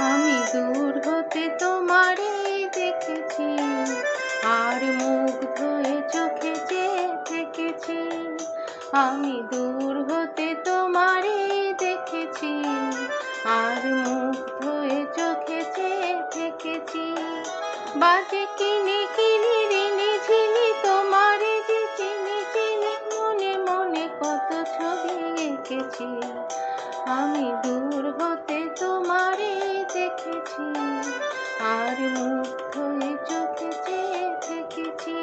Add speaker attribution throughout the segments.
Speaker 1: আমি দূর হতে তোমারে দেখেছি, আর মুগ্ধ হয়ে চোখে চেয়ে থেকেছি। আমি দূর হতে তোমারে দেখেছি, আর মুগ্ধ হয়ে চোখে চেয়ে থেকেছি। বাজে কিনি কিনি রিনি ঝিনি তোমারে যে চিনি চিনি, মনে মনে কত ছবি এঁকেছি। আমি দূর হতে তোমারে দেখেছি, আর মুগ্ধ হয়ে চোখে চেয়ে থেকেছি।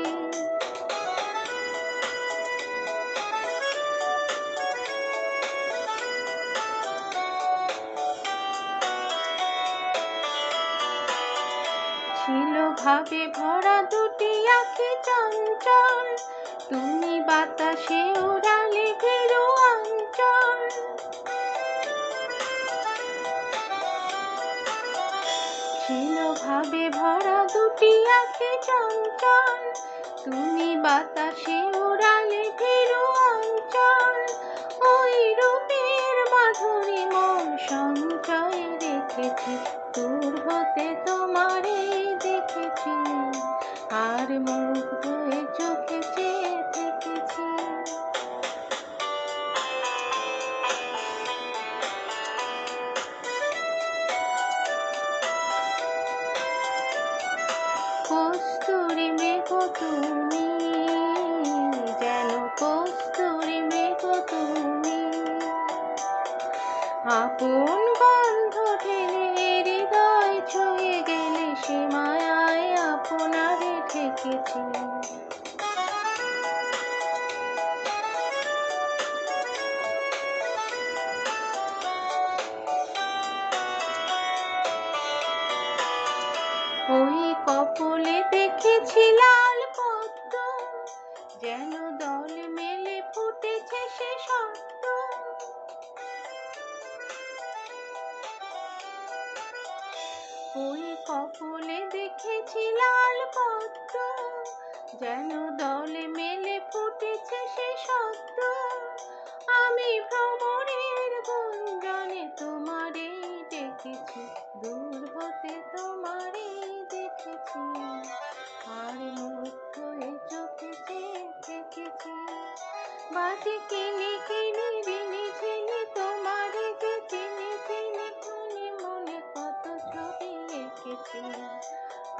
Speaker 1: ছিল ভাবে ভরা দুটি আঁখি চঞ্চল, তুমি বাতাসে উড়ালে ভীরু অঞ্চল। ছিল ভাবে ভরা দুটি আঁখি চঞ্চল, তুমি বাতাসে উড়ালে ভীরু অঞ্চল। ওই রূপের মাধুরী মন সঞ্চয়ে রেখেছি, দূর হতে তোমারে দেখেছি, আর মুগ্ধ হয়ে চোখে চেয়ে থেকেছি। কস্তুরী মৃগ তুমি, যেন কস্তুরী মৃগ তুমি, আপন গন্ধ ঢেলে হৃদয় ছুঁয়ে গেলে, সে মায়ায় আপনারে ঠেকেছি। ওই কপলে দেখেছি লাল পদ্ম, যেন দল মেলে ফুটেছে সে সদ্য। ওই কপলে দেখেছি লাল পদ্ম, যেন দল মেলে ফুটেছে সে সদ্য। আমি ভ্রমরের গুঞ্জনে তোমারে ডেকেছি, দূর হতে তোমারে দেখেছি, আর মুগ্ধ হয়ে চোখে চেয়ে থেকেছি। বাজে কিনি কিনি রিনি ঝিনি তোমারে যে চিনি চিনি, মনে মনে কত ছবি এঁকেছি।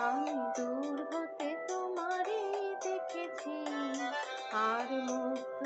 Speaker 1: আমি দূর হতে তোমারে দেখেছি, আর মুগ্ধ